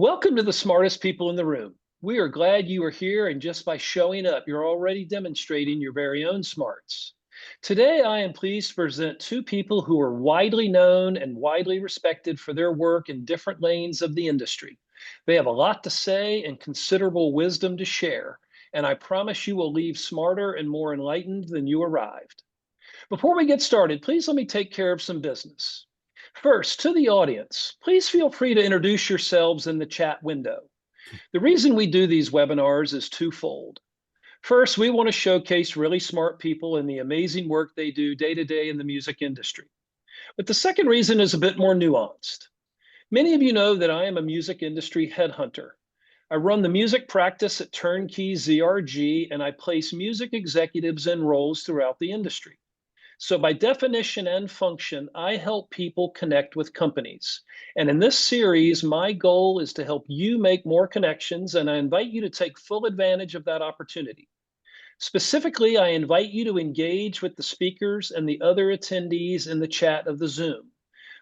Welcome to the smartest people in the room. We are glad you are here, and just by showing up, you're already demonstrating your very own smarts. Today, I am pleased to present two people who are widely known and widely respected for their work in different lanes of the industry. They have a lot to say and considerable wisdom to share, and I promise you will leave smarter and more enlightened than you arrived. Before we get started, please let me take care of some business. First, to the audience, please feel free to introduce yourselves in the chat window. The reason we do these webinars is twofold. First, we want to showcase really smart people and the amazing work they do day to day in the music industry. But the second reason is a bit more nuanced. Many of you know that I am a music industry headhunter. I run the music practice at Turnkey ZRG, and I place music executives in roles throughout the industry. So by definition and function, I help people connect with companies. And in this series, my goal is to help you make more connections, and I invite you to take full advantage of that opportunity. Specifically, I invite you to engage with the speakers and the other attendees in the chat of the Zoom.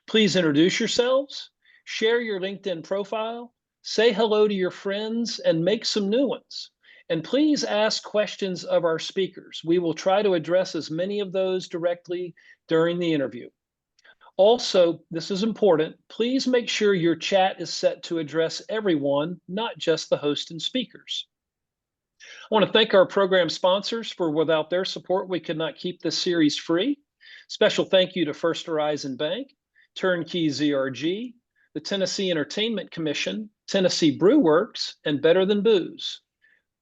Please introduce yourselves, share your LinkedIn profile, say hello to your friends, and make some new ones. And please ask questions of our speakers. We will try to address as many of those directly during the interview. Also, this is important, please make sure your chat is set to address everyone, not just the host and speakers. I want to thank our program sponsors, for without their support, we could not keep this series free. Special thank you to First Horizon Bank, Turnkey ZRG, the Tennessee Entertainment Commission, Tennessee Brew Works, and Better Than Booze.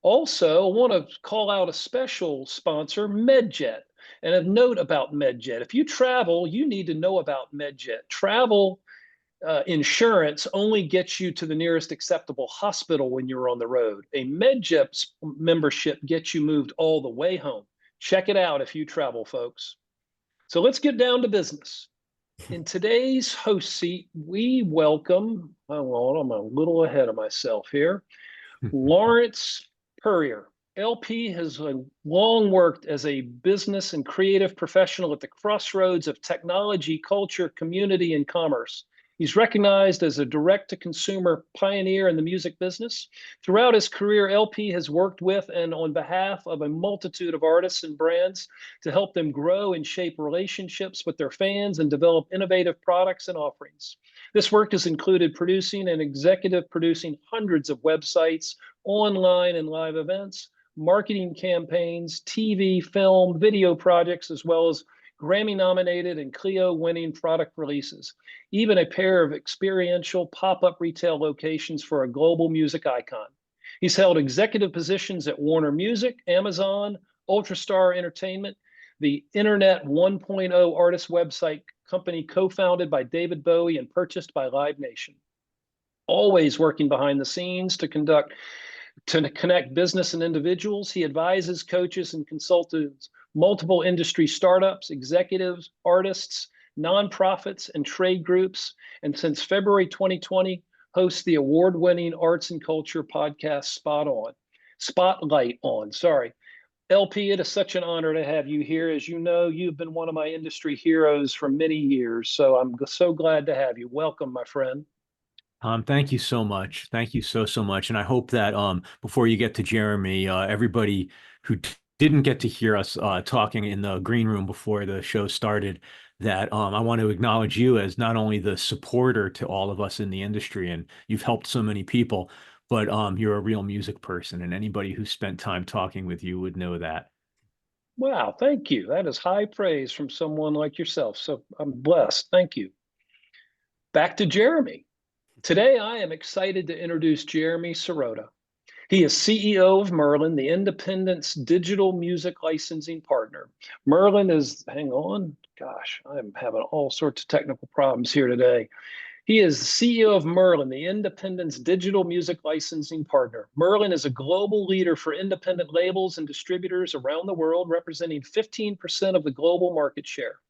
Also, I want to call out a special sponsor, MedJet. And a note about MedJet. If you travel, you need to know about MedJet. Travel insurance only gets you to the nearest acceptable hospital when you're on the road. A MedJet membership gets you moved all the way home. Check it out if you travel, folks. So let's get down to business. In today's host seat, we welcome, hold on, I'm a little ahead of myself here, Lawrence Peryer. LP has long worked as a business and creative professional at the crossroads of technology, culture, community, and commerce. He's recognized as a direct-to-consumer pioneer in the music business. Throughout his career, LP has worked with and on behalf of a multitude of artists and brands to help them grow and shape relationships with their fans and develop innovative products and offerings. This work has included producing and executive producing hundreds of websites, online and live events, marketing campaigns, TV, film, video projects, as well as Grammy-nominated and Clio-winning product releases, even a pair of experiential pop-up retail locations for a global music icon. He's held executive positions at Warner Music, Amazon, Ultrastar Entertainment, the Internet 1.0 artist website company co-founded by David Bowie and purchased by Live Nation. Always working behind the scenes to connect business and individuals. He advises, coaches, and consultants multiple industry startups, executives, artists, nonprofits, and trade groups. And since February 2020, hosts the award-winning arts and culture podcast Spotlight On. LP, it is such an honor to have you here. As you know, you've been one of my industry heroes for many years. So I'm so glad to have you. Welcome, my friend. Thank you so much. Thank you so much. And I hope that before you get to Jeremy, everybody who didn't get to hear us talking in the green room before the show started, that I want to acknowledge you as not only the supporter to all of us in the industry, and you've helped so many people, but you're a real music person, and anybody who spent time talking with you would know that. Wow, thank you. That is high praise from someone like yourself. So I'm blessed. Thank you. Back to Jeremy. Today, I am excited to introduce Jeremy Sirota. He is CEO of Merlin, the Independent's digital music licensing partner. Merlin is, hang on, gosh, I'm having all sorts of technical problems here today. He is the CEO of Merlin, the Independent's digital music licensing partner. Merlin is a global leader for independent labels and distributors around the world, representing 15% of the global market share.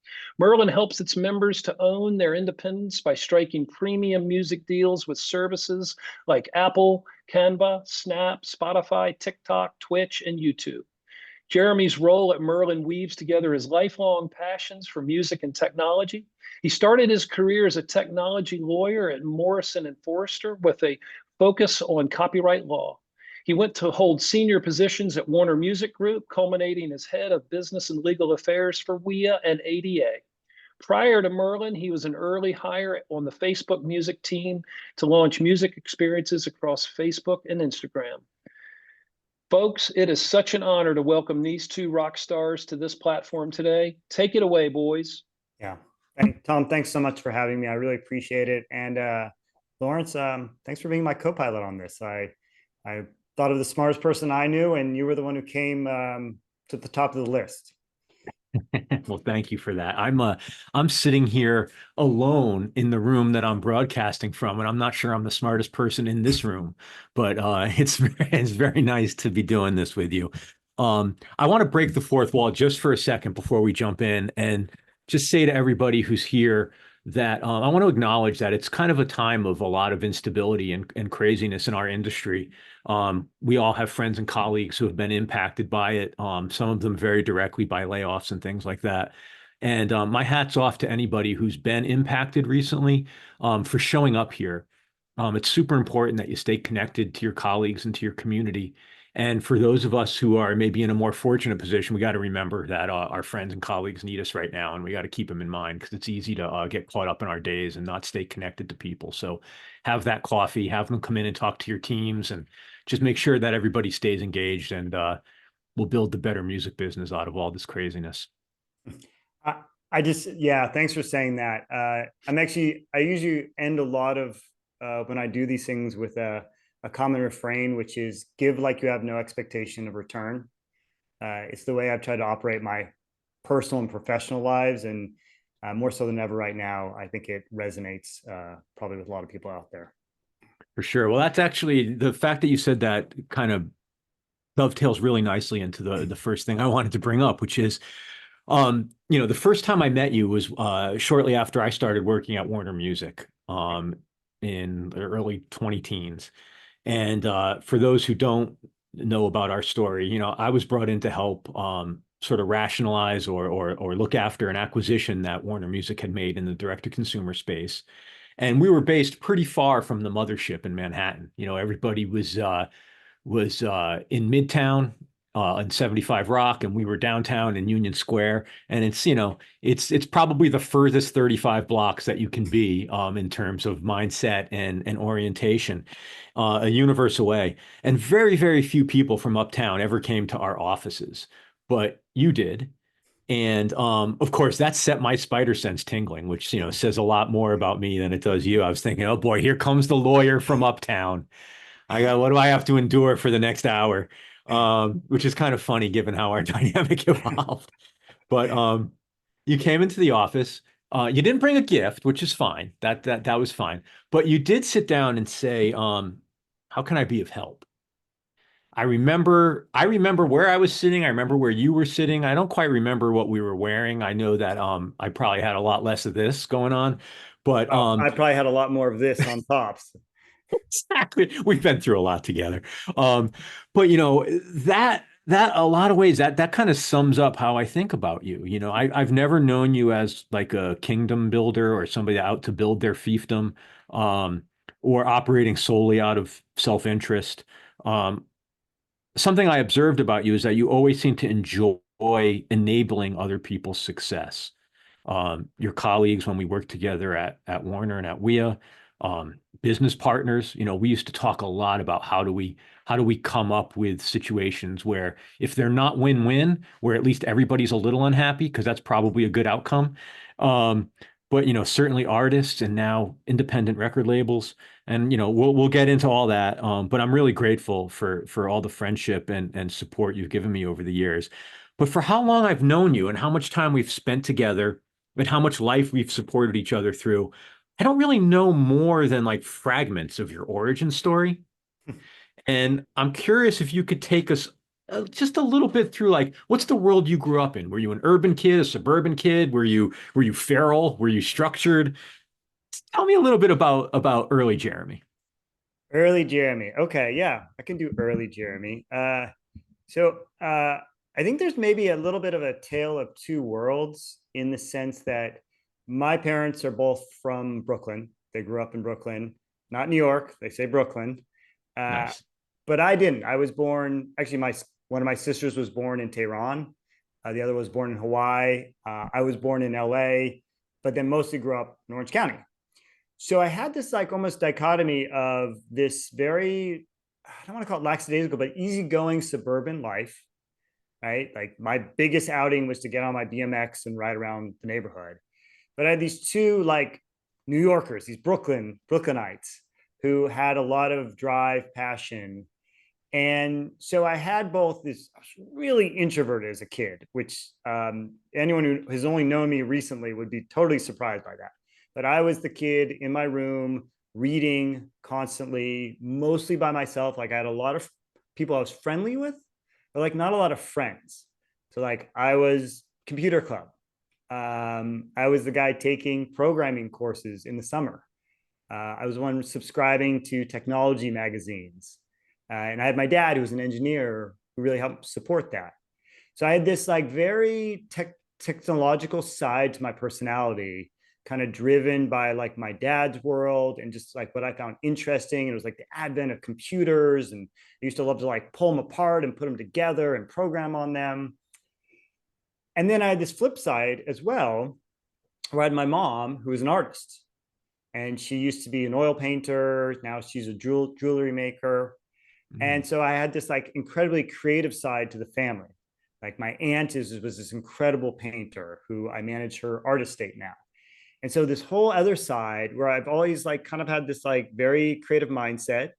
Merlin helps its members to own their independence by striking premium music deals with services like Apple, Canva, Snap, Spotify, TikTok, Twitch, and YouTube. Jeremy's role at Merlin weaves together his lifelong passions for music and technology. He started his career as a technology lawyer at Morrison and Forrester with a focus on copyright law. He went to hold senior positions at Warner Music Group, culminating as head of business and legal affairs for WIA and ADA. Prior to Merlin, he was an early hire on the Facebook music team to launch music experiences across Facebook and Instagram. Folks, it is such an honor to welcome these two rock stars to this platform today. Take it away, boys. Yeah. Tom, thanks so much for having me. I really appreciate it. And Lawrence, thanks for being my co-pilot on this. I thought of the smartest person I knew, and you were the one who came to the top of the list. Well, thank you for that. I'm sitting here alone in the room that I'm broadcasting from, and I'm not sure I'm the smartest person in this room, but it's very nice to be doing this with you. I want to break the fourth wall just for a second before we jump in and just say to everybody who's here that I want to acknowledge that it's kind of a time of a lot of instability and craziness in our industry. We all have friends and colleagues who have been impacted by it, some of them very directly by layoffs and things like that. And my hat's off to anybody who's been impacted recently for showing up here. It's super important that you stay connected to your colleagues and to your community. And for those of us who are maybe in a more fortunate position, we got to remember that our friends and colleagues need us right now, and we got to keep them in mind because it's easy to get caught up in our days and not stay connected to people. So have that coffee, have them come in and talk to your teams, and just make sure that everybody stays engaged, and we'll build the better music business out of all this craziness. Yeah, thanks for saying that. I usually end a lot of when I do these things with a common refrain, which is give like you have no expectation of return. It's the way I've tried to operate my personal and professional lives, and more so than ever right now, I think it resonates probably with a lot of people out there. For sure. Well, that's actually the fact that you said that kind of dovetails really nicely into the first thing I wanted to bring up, which is, the first time I met you was shortly after I started working at Warner Music in the early 20 teens. And for those who don't know about our story, I was brought in to help sort of rationalize or look after an acquisition that Warner Music had made in the direct-to-consumer space. And we were based pretty far from the mothership in Manhattan. Everybody was in Midtown on 75 Rock, and we were downtown in Union Square. And it's probably the furthest 35 blocks that you can be in terms of mindset and orientation, a universe away. And very, very few people from uptown ever came to our offices, but you did. And of course, that set my spider sense tingling, which says a lot more about me than it does you. I was thinking, oh boy, here comes the lawyer from uptown. What do I have to endure for the next hour? Which is kind of funny given how our dynamic evolved. But you came into the office. You didn't bring a gift, which is fine. That was fine. But you did sit down and say, how can I be of help? I remember where I was sitting. I remember where you were sitting. I don't quite remember what we were wearing. I know that I probably had a lot less of this going on, but I probably had a lot more of this on tops. exactly. We've been through a lot together. But that a lot of ways that kind of sums up how I think about you. I've never known you as like a kingdom builder or somebody out to build their fiefdom, or operating solely out of self-interest. Something I observed about you is that you always seem to enjoy enabling other people's success. Your colleagues when we worked together at Warner and at WIA, business partners, we used to talk a lot about how do we come up with situations where if they're not win-win, where at least everybody's a little unhappy, because that's probably a good outcome. But certainly artists and now independent record labels, and we'll get into all that. But I'm really grateful for all the friendship and support you've given me over the years. But for how long I've known you and how much time we've spent together and how much life we've supported each other through, I don't really know more than like fragments of your origin story. And I'm curious if you could take us just a little bit through like what's the world you grew up in? Were you an urban kid, a suburban kid? Were you feral? Were you structured? Tell me a little bit about early Jeremy. Early Jeremy. Okay, yeah, I can do early Jeremy. So I think there's maybe a little bit of a tale of two worlds in the sense that my parents are both from Brooklyn. They grew up in Brooklyn, not New York. They say Brooklyn. Uh, Nice. but I didn't. I was born, actually, one of my sisters was born in Tehran. The other was born in Hawaii. I was born in LA, but then mostly grew up in Orange County. So I had this like almost dichotomy of this very, I don't want to call it lackadaisical, but easygoing suburban life, right? Like my biggest outing was to get on my BMX and ride around the neighborhood. But I had these two like New Yorkers, these Brooklynites who had a lot of drive, passion. And so I had both this, I was really introverted as a kid, which anyone who has only known me recently would be totally surprised by that. But I was the kid in my room reading constantly, mostly by myself. Like I had a lot of people I was friendly with, but like not a lot of friends. So like I was computer club. I was the guy taking programming courses in the summer. I was the one subscribing to technology magazines. And I had my dad, who was an engineer, who really helped support that. So I had this like very technological side to my personality, kind of driven by like my dad's world and just like what I found interesting. It was like the advent of computers, and I used to love to like pull them apart and put them together and program on them. And then I had this flip side as well, where I had my mom, who was an artist, and she used to be an oil painter. Now she's a jewelry maker. Mm. And so I had this like incredibly creative side to the family. Like my aunt was this incredible painter who I manage her art estate now. And so this whole other side where I've always like kind of had this like very creative mindset,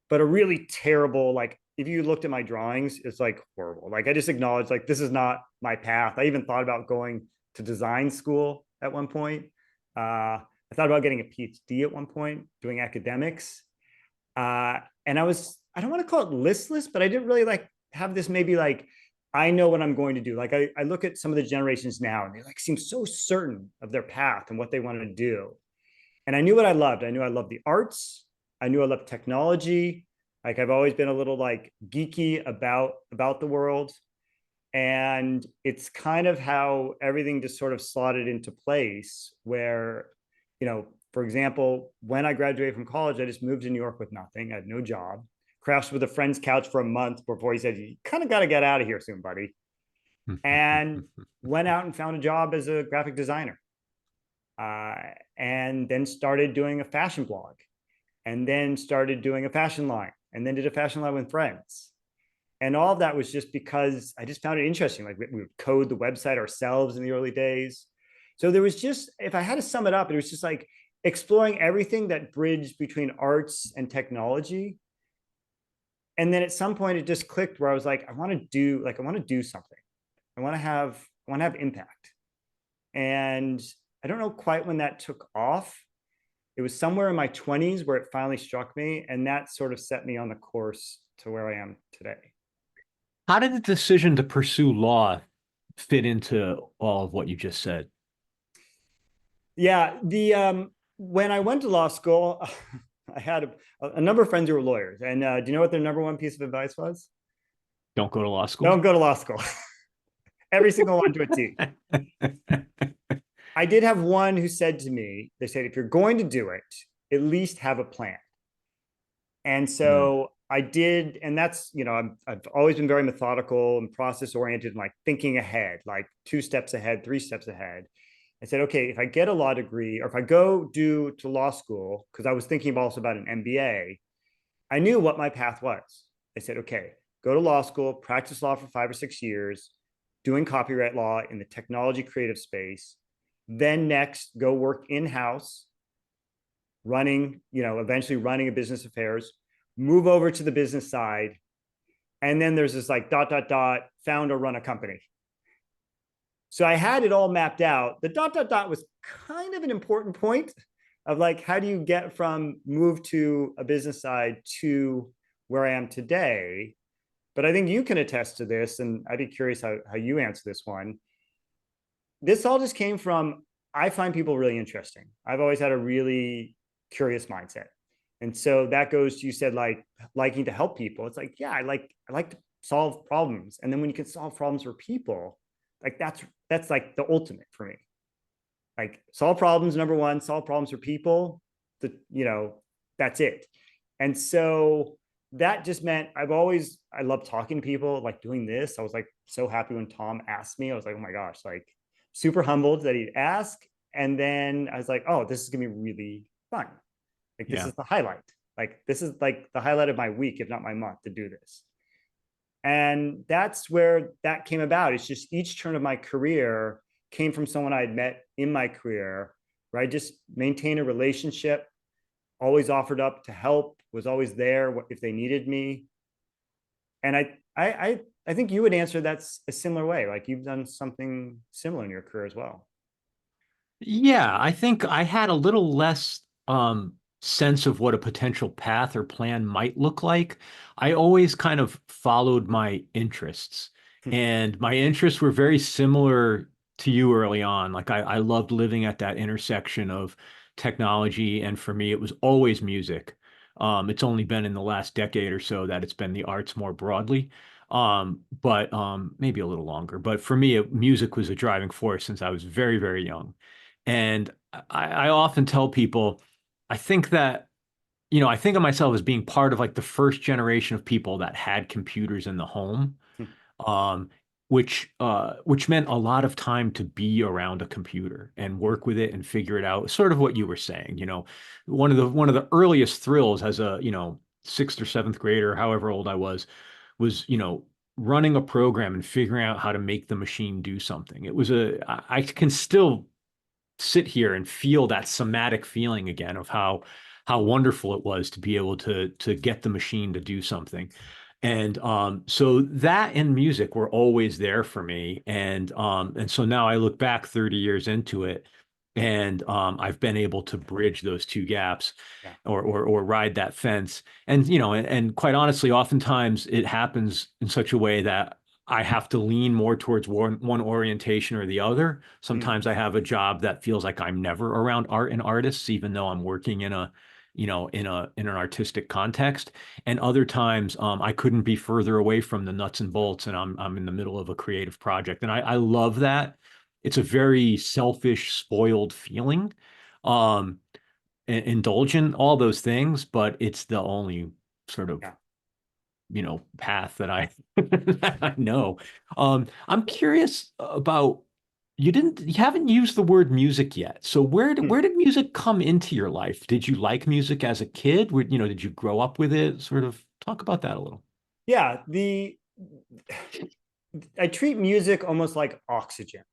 but a really terrible, like if you looked at my drawings, it's like horrible. Like I just acknowledged like this is not my path. I even thought about going to design school at one point. I thought about getting a PhD at one point, doing academics. And I don't want to call it listless, but I didn't really like have this maybe like, I know what I'm going to do. Like I look at some of the generations now and they like seem so certain of their path and what they want to do. And I knew what I loved. I knew I loved the arts. I knew I loved technology. Like I've always been a little like geeky about the world. And it's kind of how everything just sort of slotted into place where, for example, when I graduated from college, I just moved to New York with nothing. I had no job, crashed with a friend's couch for a month before he said, you kind of got to get out of here soon, buddy. And went out and found a job as a graphic designer. And then started doing a fashion blog, and then started doing a fashion line, and then did a fashion line with friends. And all of that was just because I just found it interesting. Like we would code the website ourselves in the early days. So there was just, if I had to sum it up, it was just like exploring everything that bridged between arts and technology. And then at some point it just clicked where I was like, I want to do something. I want to have impact. And I don't know quite when that took off. It was somewhere in my 20s where it finally struck me. And that sort of set me on the course to where I am today. How did the decision to pursue law fit into all of what you just said? Yeah, the when I went to law school, I had a number of friends who were lawyers. And do you know what their number one piece of advice was? Don't go to law Don't school? go to law school. Every single one to a T. I did have one who said to me, they said, if you're going to do it, at least have a plan. And Mm. so I did, and that's, I've always been very methodical and process oriented and like thinking ahead, like 2 steps ahead, 3 steps ahead. I said, okay, if I get a law degree or if I go to law school, because I was thinking also about an MBA, I knew what my path was. I said, okay, go to law school, practice law for 5 or 6 years, doing copyright law in the technology creative space. Then next, go work in-house, eventually running a business affairs, move over to the business side. And then there's this like ... found or run a company. So I had it all mapped out. The ... was kind of an important point of like, how do you get from move to a business side to where I am today? But I think you can attest to this, and I'd be curious how you answer this one. This all just came from, I find people really interesting. I've always had a really curious mindset. And so that goes to, you said like liking to help people. It's like, yeah, I like to solve problems. And then when you can solve problems for people, like that's like the ultimate for me. Like solve problems, number one, solve problems for people, that's it. And so that just meant I love talking to people, like doing this. I was like so happy when Tom asked me. I was like, oh my gosh, like super humbled that he'd ask. And then I was like, oh, this is gonna be really fun. Like this Yeah. is the highlight. Like this is like the highlight of my week, if not my month, to do this. And that's where that came about. It's just each turn of my career came from someone I had met in my career, where I just maintained a relationship, always offered up to help, was always there if they needed me. And I think you would answer that's a similar way. Like you've done something similar in your career as well. Yeah, I think I had a little less sense of what a potential path or plan might look like. I always kind of followed my interests, and my interests were very similar to you early on. Like I loved living at that intersection of technology, and for me, it was always music. It's only been in the last decade or so that it's been the arts more broadly. But maybe a little longer. But for me, music was a driving force since I was very, very young. And I often tell people, I think that, I think of myself as being part of like the first generation of people that had computers in the home, um, which meant a lot of time to be around a computer and work with it and figure it out. Sort of what you were saying, one of the earliest thrills as a, sixth or seventh grader, however old I was, running a program and figuring out how to make the machine do something. I can still sit here and feel that somatic feeling again of how wonderful it was to be able to get the machine to do something. And so that and music were always there for me. And so now I look back 30 years into it, and I've been able to bridge those two gaps, Yeah. or ride that fence. And and quite honestly, oftentimes it happens in such a way that I have to lean more towards one orientation or the other. Mm. Sometimes I have a job that feels like I'm never around art and artists, even though I'm working in a, in an artistic context. And other times, I couldn't be further away from the nuts and bolts, and I'm in the middle of a creative project, and I love that. It's a very selfish, spoiled feeling, um, indulgent, all those things, but it's the only sort of Yeah. path that I that I know. I'm curious about you haven't used the word music yet. So Hmm. where did music come into your life? Did you like music as a kid? Did you grow up with it? Sort of talk about that a little. Yeah. I treat music almost like oxygen.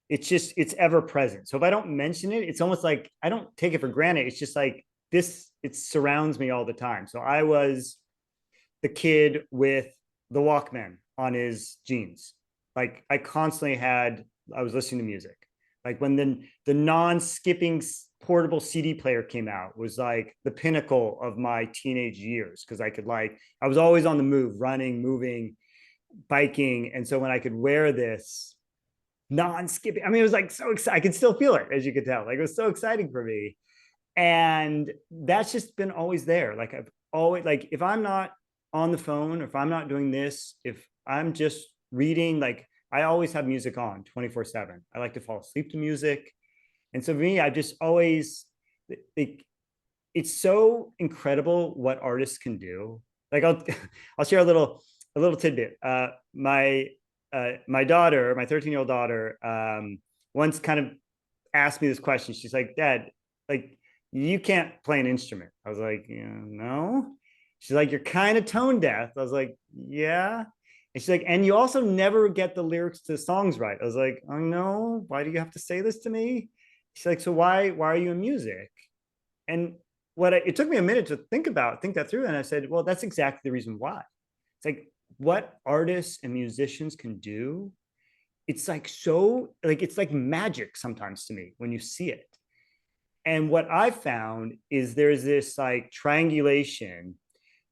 It's ever present. So if I don't mention it, it's almost like I don't take it for granted. It's just like this, it surrounds me all the time. So I was the kid with the Walkman on his jeans. Like I was listening to music. Like when the non-skipping portable CD player came out was like the pinnacle of my teenage years, because I was always on the move, running, moving, biking. And so when I could wear this non-skipping, I mean, it was like so exciting. I could still feel it, as you could tell. Like it was so exciting for me. And that's just been always there. Like I've always, like if I'm not on the phone, if I'm not doing this, if I'm just reading, like I always have music on 24/7. I like to fall asleep to music. And so for me, I just always, it, it's so incredible what artists can do. Like I'll share a little tidbit. My daughter, my 13-year-old daughter, once kind of asked me this question. She's like, Dad, like you can't play an instrument. I was like, no. She's like, you're kind of tone deaf. I was like, yeah. And she's like, and you also never get the lyrics to the songs right. I was like, oh no, why do you have to say this to me? She's like, so why are you in music? And it took me a minute to think that through. And I said, well, that's exactly the reason why. It's like what artists and musicians can do. It's like so, like, it's like magic sometimes to me when you see it. And what I found is there's this like triangulation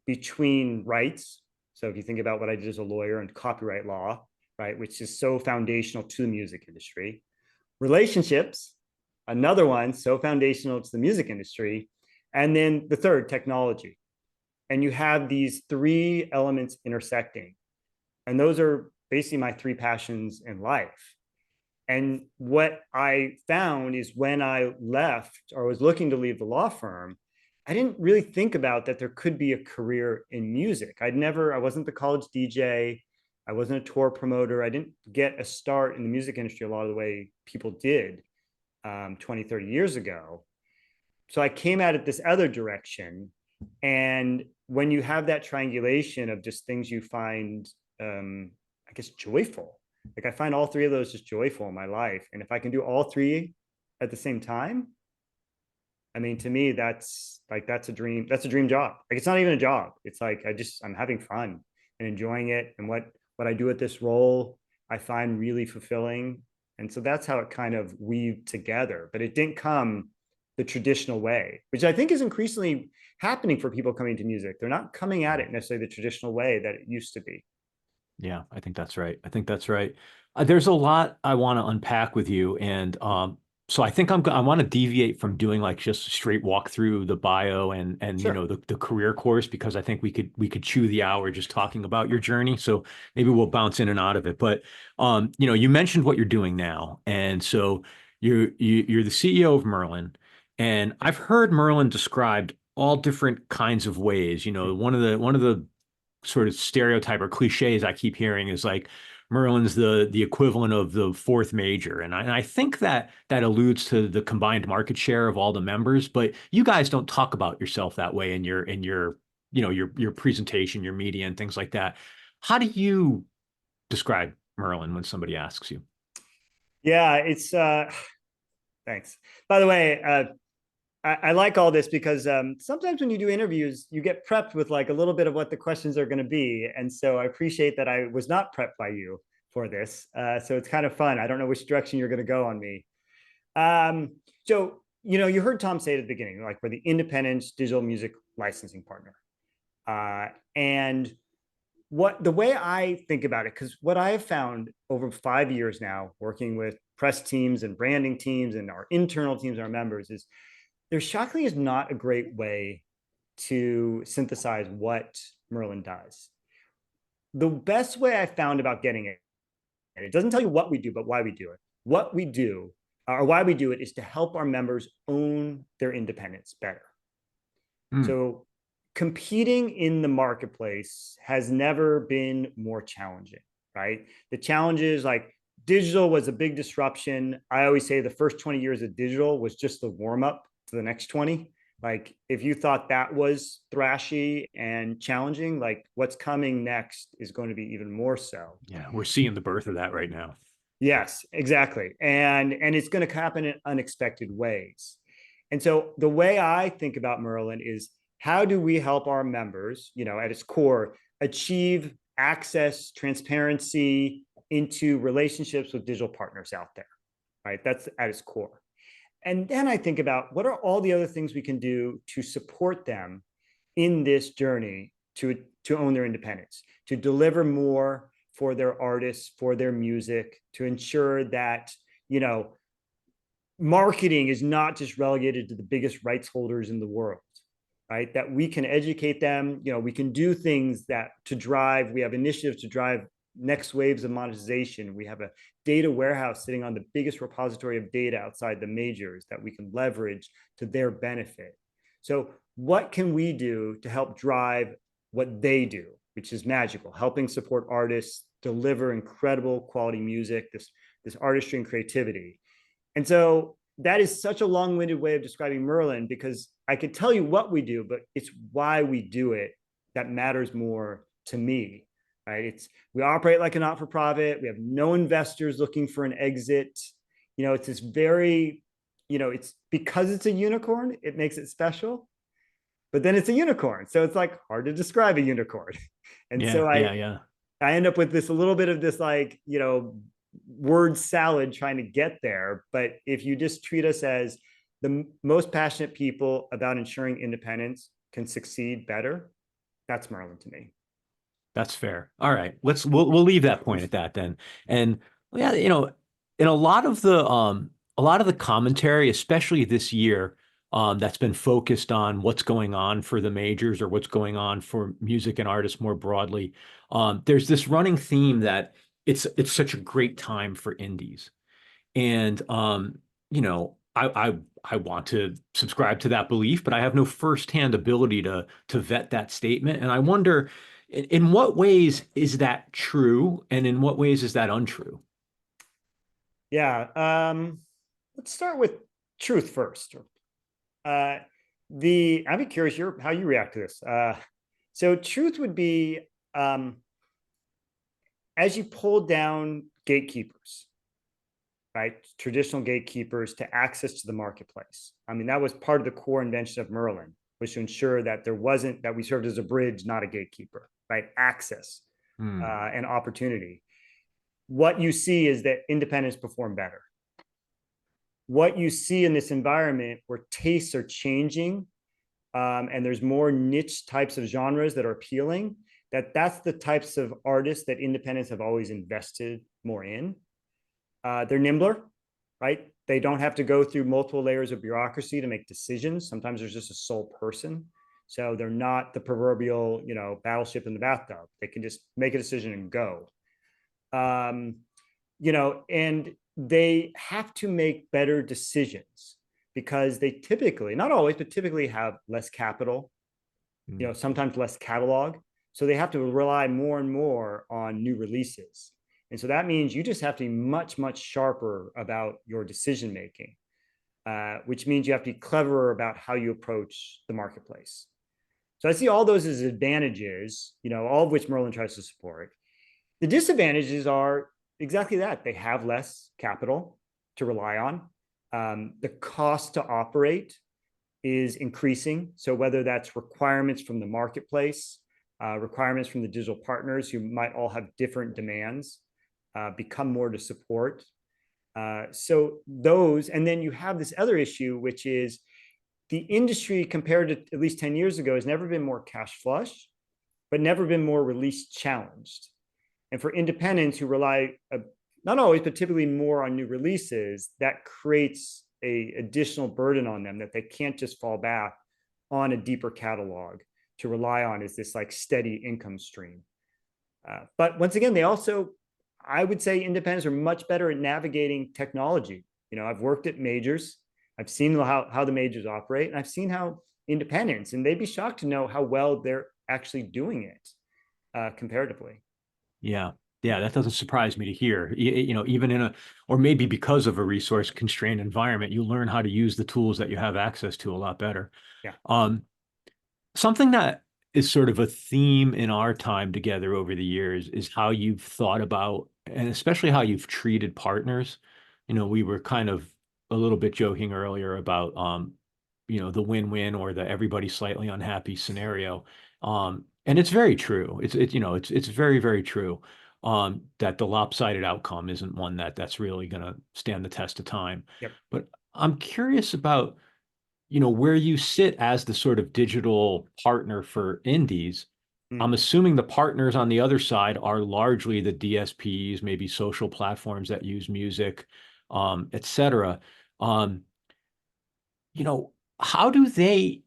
between rights. So if you think about what I did as a lawyer and copyright law, right, which is so foundational to the music industry, relationships, another one so foundational to the music industry, and then the third, technology. And you have these three elements intersecting. And those are basically my three passions in life. And what I found is when I left or was looking to leave the law firm, I didn't really think about that there could be a career in music. I wasn't the college DJ. I wasn't a tour promoter. I didn't get a start in the music industry a lot of the way people did 20, 30 years ago. So I came at it this other direction. And when you have that triangulation of just things you find, I guess, joyful, like I find all three of those just joyful in my life. And if I can do all three at the same time, I mean, to me, that's a dream. That's a dream job. Like it's not even a job. It's like I'm having fun and enjoying it. And what I do at this role, I find really fulfilling. And so that's how it kind of weaved together. But it didn't come the traditional way, which I think is increasingly happening for people coming to music. They're not coming at it necessarily the traditional way that it used to be. Yeah, I think that's right. I think that's right. There's a lot I want to unpack with you, and so I think I want to deviate from doing like just a straight walk through the bio and Sure. the career course, because I think we could chew the hour just talking about your journey. So maybe we'll bounce in and out of it. But you mentioned what you're doing now, and so you're the CEO of Merlin, and I've heard Merlin described all different kinds of ways. One of the sort of stereotype or cliches I keep hearing is like Merlin's the equivalent of the fourth major, and I think that alludes to the combined market share of all the members. But you guys don't talk about yourself that way in your presentation, your media, and things like that. How do you describe Merlin when somebody asks you? Yeah, it's thanks. By the way, I like all this because sometimes when you do interviews, you get prepped with like a little bit of what the questions are going to be. And so I appreciate that I was not prepped by you for this. So it's kind of fun. I don't know which direction you're going to go on me. So, you heard Tom say at the beginning, like we're the independent digital music licensing partner. And the way I think about it, because what I have found over 5 years now, working with press teams and branding teams and our internal teams, our members, is there shockingly is not a great way to synthesize what Merlin does. The best way I found about getting it, and it doesn't tell you what we do, but why we do it. What we do, or why we do it, is to help our members own their independence better. Hmm. So competing in the marketplace has never been more challenging, right? The challenges, like digital was a big disruption. I always say the first 20 years of digital was just the warm up to the next 20. Like if you thought that was thrashy and challenging, like what's coming next is going to be even more so. Yeah, we're seeing the birth of that right now. Yes, exactly. And it's going to happen in unexpected ways. And so the way I think about Merlin is how do we help our members, at its core, achieve access, transparency into relationships with digital partners out there, right? That's at its core. And then I think about what are all the other things we can do to support them in this journey to own their independence, to deliver more for their artists, for their music, to ensure that, marketing is not just relegated to the biggest rights holders in the world, right? That we can educate them, we can do things we have initiatives to drive next waves of monetization. We have a data warehouse sitting on the biggest repository of data outside the majors that we can leverage to their benefit. So what can we do to help drive what they do, which is magical, helping support artists deliver incredible quality music, this artistry and creativity. And so that is such a long-winded way of describing Merlin, because I could tell you what we do, but it's why we do it that matters more to me, right? We operate like a not-for-profit. We have no investors looking for an exit. It's this very, it's because it's a unicorn, it makes it special, but then it's a unicorn. So it's like hard to describe a unicorn. And Yeah, so yeah. I end up with this a little bit of this like, word salad trying to get there. But if you just treat us as the most passionate people about ensuring independence can succeed better, that's Merlin to me. That's fair. All right. We'll leave that point at that then. And yeah, in a lot of the commentary, especially this year, that's been focused on what's going on for the majors or what's going on for music and artists more broadly. There's this running theme that it's such a great time for indies. And you know, I want to subscribe to that belief, but I have no firsthand ability to vet that statement. And I wonder, in what ways is that true, and in what ways is that untrue? Yeah. Let's start with truth first. Uh, I'd be curious how you react to this. So truth would be, as you pull down gatekeepers, right? Traditional gatekeepers to access to the marketplace. I mean, that was part of the core invention of Merlin, was to ensure that that we served as a bridge, not a gatekeeper, right? Access Hmm. and opportunity. What you see is that independents perform better. What you see in this environment where tastes are changing, and there's more niche types of genres that are appealing, that's the types of artists that independents have always invested more in. They're nimbler, right? They don't have to go through multiple layers of bureaucracy to make decisions. Sometimes there's just a sole person. So they're not the proverbial, battleship in the bathtub. They can just make a decision and go. Um, and they have to make better decisions because they typically, not always, but typically have less capital, Hmm. sometimes less catalog. So they have to rely more and more on new releases. And so that means you just have to be much, much sharper about your decision making, which means you have to be cleverer about how you approach the marketplace. So I see all those as advantages, all of which Merlin tries to support. The disadvantages are exactly that. They have less capital to rely on. The cost to operate is increasing. So whether that's requirements from the marketplace, requirements from the digital partners who might all have different demands, become more to support. So those, and then you have this other issue, which is the industry compared to at least 10 years ago has never been more cash flush, but never been more release challenged. And for independents who rely, not always, but typically more on new releases, that creates a additional burden on them that they can't just fall back on a deeper catalog to rely on as this like steady income stream. But once again, I would say independents are much better at navigating technology. I've worked at majors. I've seen how the majors operate, and I've seen how independents, and they'd be shocked to know how well they're actually doing it comparatively. Yeah. Yeah, that doesn't surprise me to hear. Even or maybe because of a resource constrained environment, you learn how to use the tools that you have access to a lot better. Yeah. Um, Something that is sort of a theme in our time together over the years is how you've thought about, and especially how you've treated partners. We were kind of a little bit joking earlier about, the win-win or the everybody slightly unhappy scenario. And it's very true. It's very, very true. That the lopsided outcome isn't one that's really going to stand the test of time. Yep. But I'm curious about where you sit as the sort of digital partner for indies. Mm. I'm assuming the partners on the other side are largely the DSPs, maybe social platforms that use music, et cetera. Um, how do they?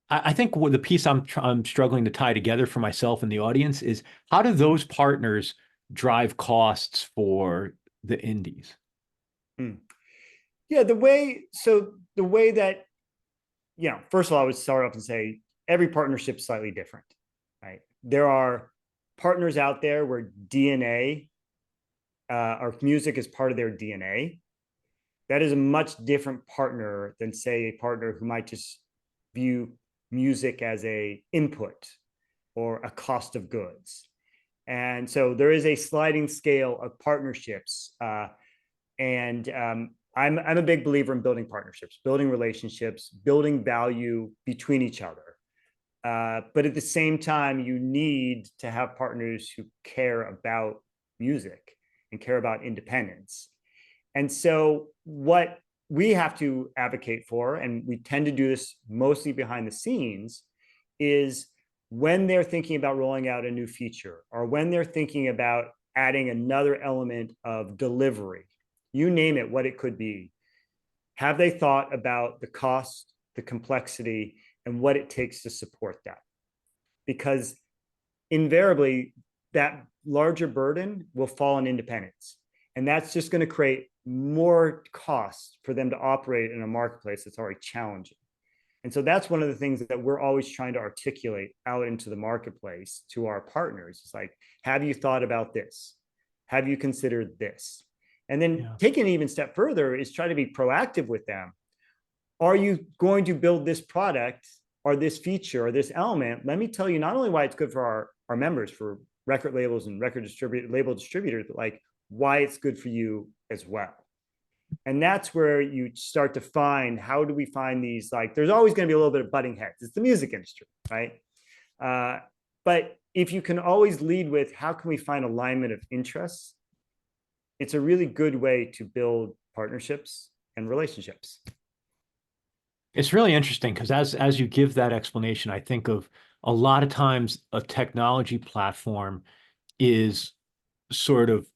I think the piece I'm struggling to tie together for myself and the audience is how do those partners drive costs for the indies? Mm. Yeah, the way that, first of all, I would start off and say every partnership is slightly different, right? There are partners out there where DNA, or music is part of their DNA. That is a much different partner than, say, a partner who might just view music as a input or a cost of goods. And so there is a sliding scale of partnerships. And I'm a big believer in building partnerships, building relationships, building value between each other. But at the same time, you need to have partners who care about music and care about independence. And so what we have to advocate for, and we tend to do this mostly behind the scenes, is when they're thinking about rolling out a new feature or when they're thinking about adding another element of delivery, you name it, what it could be. Have they thought about the cost, the complexity, and what it takes to support that. Because invariably, that larger burden will fall on independents. And that's just going to create more costs for them to operate in a marketplace that's already challenging. And so that's one of the things that we're always trying to articulate out into the marketplace to our partners. It's like, have you thought about this? Have you considered this? And then taking an even step further is try to be proactive with them. Are you going to build this product or this feature or this element? Let me tell you not only why it's good for our members, for record labels and label distributors, but like why it's good for you as well. And that's where you start to find, how do we find these, like, there's always going to be a little bit of butting heads. It's the music industry, right? But if you can always lead with, how can we find alignment of interests? It's a really good way to build partnerships and relationships. It's really interesting because as you give that explanation, I think of a lot of times a technology platform is sort of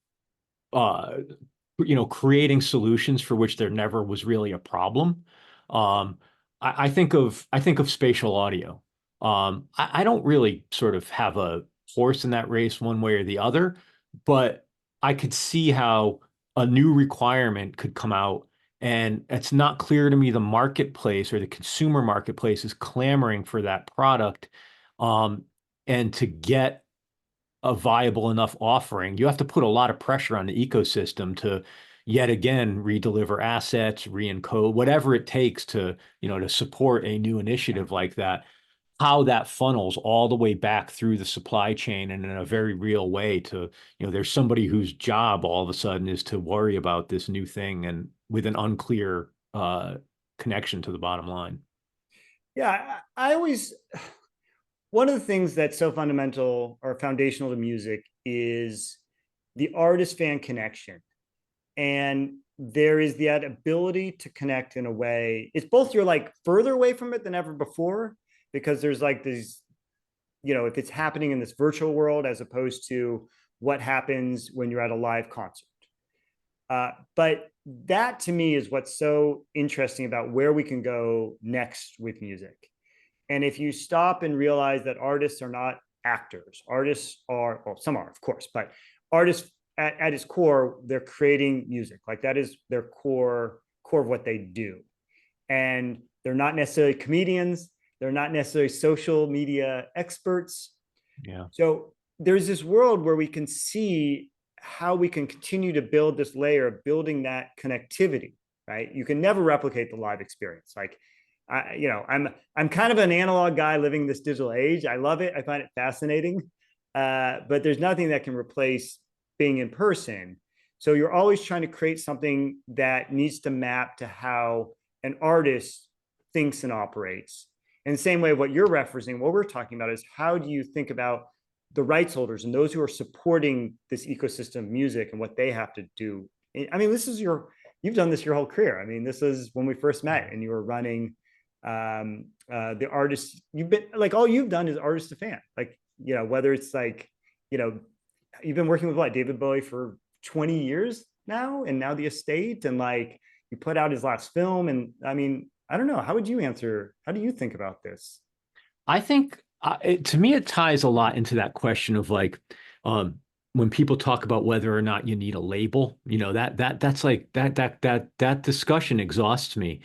creating solutions for which there never was really a problem. I think of spatial audio. I don't really sort of have a horse in that race one way or the other, but I could see how a new requirement could come out, and it's not clear to me the marketplace or the consumer marketplace is clamoring for that product. And to get a viable enough offering, you have to put a lot of pressure on the ecosystem to yet again redeliver assets, re-encode, whatever it takes to, to support a new initiative like that. How that funnels all the way back through the supply chain and in a very real way to, there's somebody whose job all of a sudden is to worry about this new thing and with an unclear connection to the bottom line. Yeah, I always, one of the things that's so fundamental or foundational to music is the artist-fan connection. And there is that ability to connect in a way, it's both you're like further away from it than ever before, because there's like these, if it's happening in this virtual world as opposed to what happens when you're at a live concert. But that to me is what's so interesting about where we can go next with music. And if you stop and realize that artists are not actors, artists are, well, some are, of course, but artists at its core, they're creating music. Like that is their core of what they do. And they're not necessarily comedians. They're not necessarily social media experts. Yeah. So there's this world where we can see how we can continue to build this layer of building that connectivity, right? You can never replicate the live experience. Like, I'm kind of an analog guy living this digital age. I love it. I find it fascinating. But there's nothing that can replace being in person. So you're always trying to create something that needs to map to how an artist thinks and operates. In the same way, what you're referencing, what we're talking about is how do you think about the rights holders and those who are supporting this ecosystem of music and what they have to do. I mean, you've done this your whole career. I mean, this is when we first met and you were running the artists. You've been like, all you've done is artist to fan. Like, whether it's like, you've been working with what, David Bowie for 20 years now, and now the estate, and like you put out his last film. And I mean, I don't know, how do you think about this? I think to me, it ties a lot into that question of like, when people talk about whether or not you need a label, that's like that discussion exhausts me.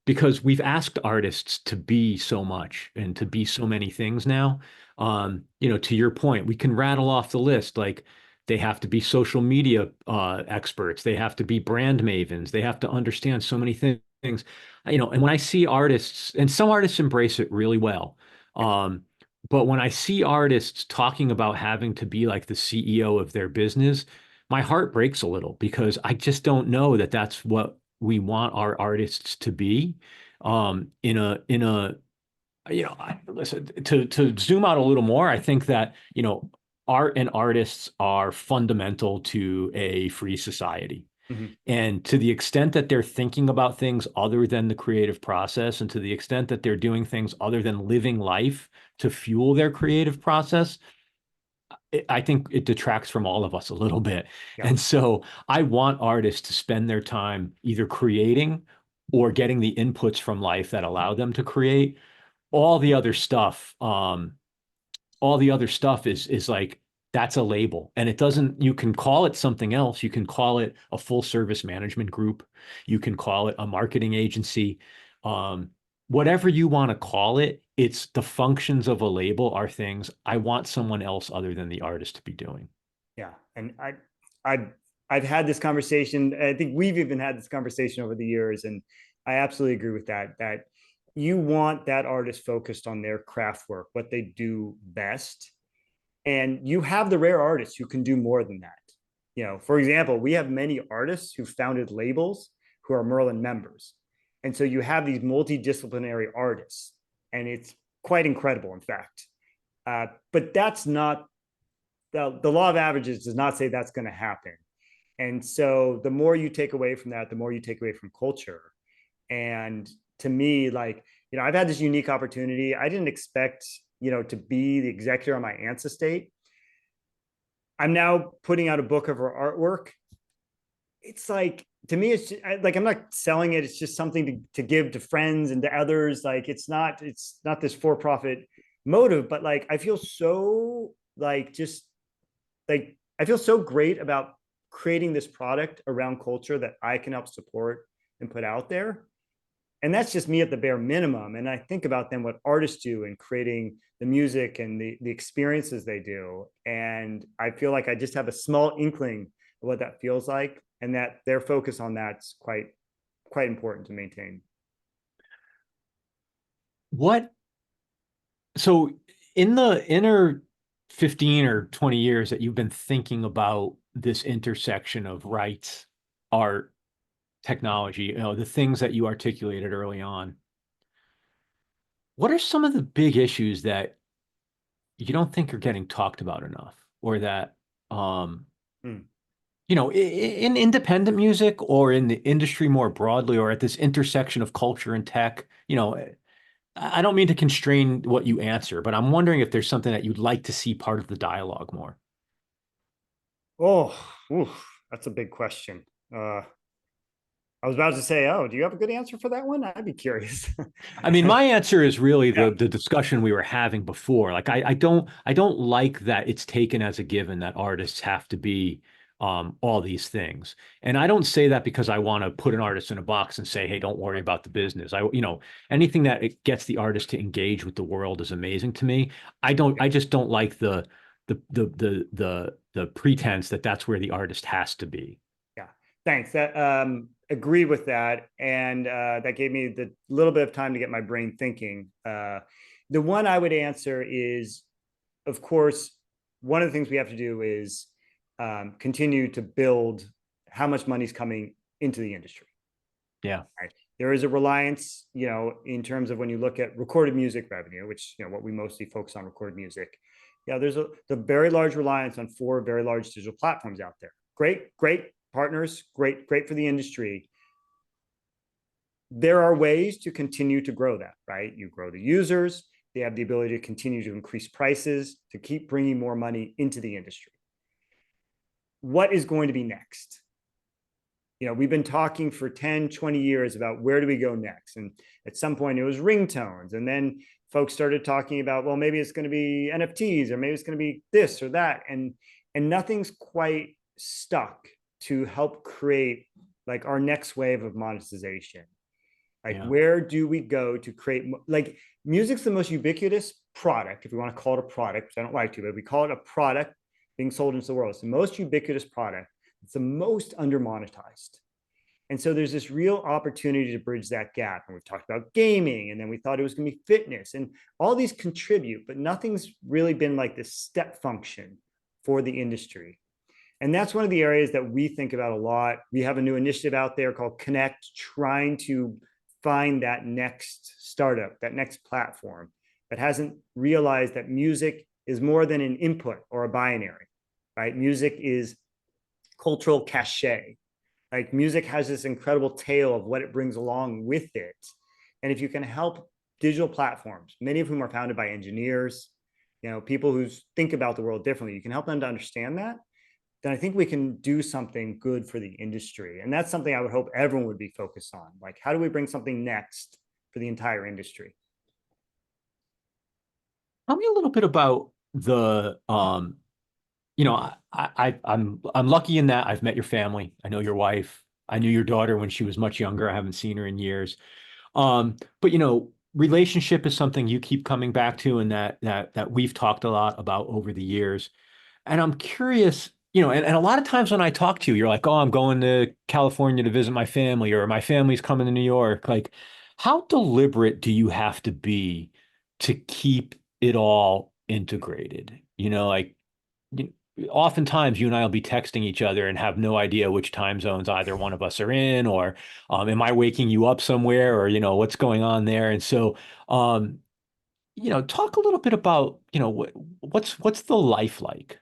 Because we've asked artists to be so much and to be so many things now. To your point, we can rattle off the list. Like they have to be social media experts. They have to be brand mavens. They have to understand so many things. And when I see artists, and some artists embrace it really well. But when I see artists talking about having to be like the CEO of their business, my heart breaks a little because I just don't know that that's what we want our artists to be. Listen, to zoom out a little more, I think that, art and artists are fundamental to a free society. Mm-hmm. And to the extent that they're thinking about things other than the creative process, and to the extent that they're doing things other than living life to fuel their creative process, I think it detracts from all of us a little bit. Yeah. And so I want artists to spend their time either creating or getting the inputs from life that allow them to create. All the other stuff, all the other stuff is like that's a label, and it doesn't. You can call it something else. You can call it a full service management group. You can call it a marketing agency. Um, Whatever you want to call it, it's the functions of a label are things I want someone else other than the artist to be doing. Yeah, and I I've had this conversation. I think we've even had this conversation over the years, and I absolutely agree with that. That you want that artist focused on their craft work, what they do best, and you have the rare artists who can do more than that. You know, for example, we have many artists who founded labels who are Merlin members, and so you have these multidisciplinary artists, and it's quite incredible, in fact. But that's not the law of averages does not say that's going to happen. And so the more you take away from that, the more you take away from culture. And to me, like, you know, I've had this unique opportunity. I didn't expect, you know, to be the executor on my aunt's estate. I'm now putting out a book of her artwork. It's like, to me, it's just, like, I'm not selling it. It's just something to give to friends and to others. Like, it's not this for-profit motive, but like, I feel so like, just like, I feel so great about creating this product around culture that I can help support and put out there. And that's just me at the bare minimum. And I think about then what artists do in creating the music and the experiences they do. And I feel like I just have a small inkling of what that feels like, and that their focus on that's quite important to maintain. What so in the inner 15 or 20 years that you've been thinking about this intersection of rights, art, technology, you know, the things that you articulated early on, what are some of the big issues that you don't think are getting talked about enough, or that um Hmm. you know, in independent music or in the industry more broadly, or at this intersection of culture and tech, you know, I don't mean to constrain what you answer, but I'm wondering if there's something that you'd like to see part of the dialogue more. Oh, that's a big question. I was about to say, oh, do you have a good answer for that one? I'd be curious. I mean, my answer is really Yeah. the discussion we were having before. Like, I don't like that it's taken as a given that artists have to be all these things. And I don't say that because I want to put an artist in a box and say, hey, don't worry about the business. You know, anything that it gets the artist to engage with the world is amazing to me. I just don't like the pretense that that's where the artist has to be. Yeah, thanks. That agree with that, and that gave me the little bit of time to get my brain thinking. The one I would answer is, of course, one of the things we have to do is continue to build how much money's coming into the industry. Yeah. Right? There is a reliance, you know, in terms of when you look at recorded music revenue, which, you know, what we mostly focus on, recorded music. Yeah, there's the very large reliance on 4 very large digital platforms out there. Great partners, great for the industry. There are ways to continue to grow that, right? You grow the users, they have the ability to continue to increase prices, to keep bringing more money into the industry. What is going to be next? You know, we've been talking for 10, 20 years about where do we go next? And at some point it was ringtones. And then folks started talking about, well, maybe it's going to be NFTs, or maybe it's going to be this or that. And nothing's quite stuck to help create like our next wave of monetization. Like, Yeah. where do we go to create, like, music's the most ubiquitous product, if we want to call it a product, which I don't like to, but we call it a product being sold into the world. It's the most ubiquitous product. It's the most under monetized. And so there's this real opportunity to bridge that gap. And we've talked about gaming, and then we thought it was going to be fitness, and all these contribute, but nothing's really been like this step function for the industry. And that's one of the areas that we think about a lot. We have a new initiative out there called Connect, trying to find that next startup, that next platform that hasn't realized that music is more than an input or a binary, right? Music is cultural cachet. Like, music has this incredible tale of what it brings along with it. And if you can help digital platforms, many of whom are founded by engineers, you know, people who think about the world differently, you can help them to understand that then I think we can do something good for the industry. And that's something I would hope everyone would be focused on. Like, how do we bring something next for the entire industry? Tell me a little bit about the I'm lucky in that I've met your family. I know your wife. I knew your daughter when she was much younger. I haven't seen her in years. But relationship is something you keep coming back to, and that we've talked a lot about over the years. And I'm curious, and a lot of times when I talk to you, you're like, oh, I'm going to California to visit my family, or my family's coming to New York. Like, how deliberate do you have to be to keep it all integrated? You, oftentimes you and I will be texting each other and have no idea which time zones either one of us are in, or am I waking you up somewhere, or what's going on there. And so, um, talk a little bit about, what's the life like?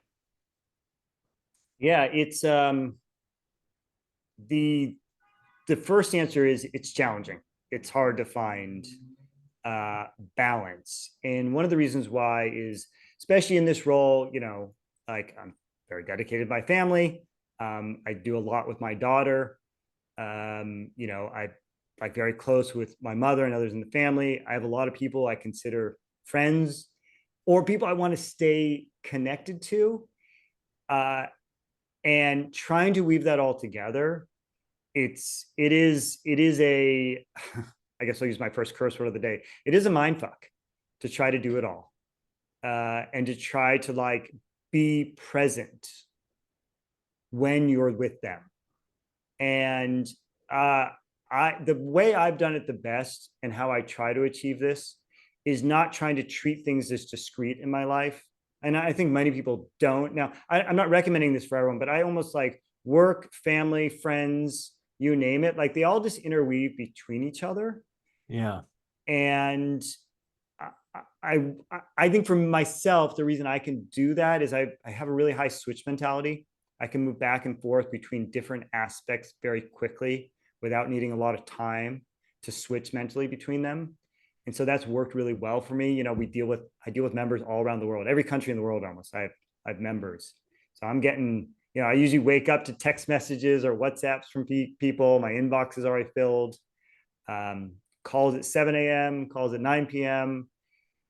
Yeah, it's the the first answer is it's challenging. It's hard to find balance. And one of the reasons why is, especially in this role, like I'm very dedicated to my family. I do a lot with my daughter. I like very close with my mother and others in the family. I have a lot of people I consider friends or people I want to stay connected to. Uh, and trying to weave that all together, it is a I guess I'll use my first curse word of the day. It is a mind fuck to try to do it all, and to try to like be present when you're with them. And the way I've done it the best and how I try to achieve this is not trying to treat things as discrete in my life. And I think many people don't. Now, I'm not recommending this for everyone, but I almost like work, family, friends, you name it, like they all just interweave between each other. Yeah. And I, I think for myself, the reason I can do that is I have a really high switch mentality. I can move back and forth between different aspects very quickly without needing a lot of time to switch mentally between them. And so that's worked really well for me. I deal with members all around the world, every country in the world almost. I have members. So I'm getting, I usually wake up to text messages or WhatsApps from people. My inbox is already filled. Calls at 7 a.m., calls at 9 p.m.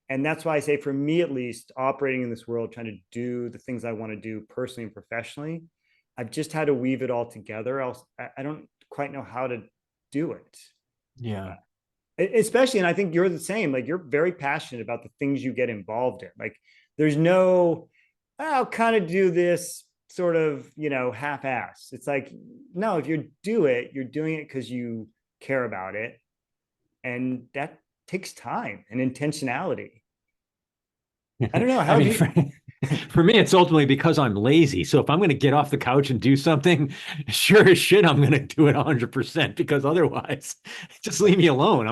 And that's why I say, for me at least, operating in this world, trying to do the things I want to do personally and professionally, I've just had to weave it all together. Else, I don't quite know how to do it. Yeah. Especially, and I think you're the same. Like, you're very passionate about the things you get involved in. Like, there's no, I'll kind of do this sort of, half-ass. It's like, no, if you do it, you're doing it because you care about it. And that takes time and intentionality. I don't know. I How do mean, you? for me, it's ultimately because I'm lazy. So if I'm going to get off the couch and do something, sure as shit, I'm going to do it 100%, because otherwise, just leave me alone.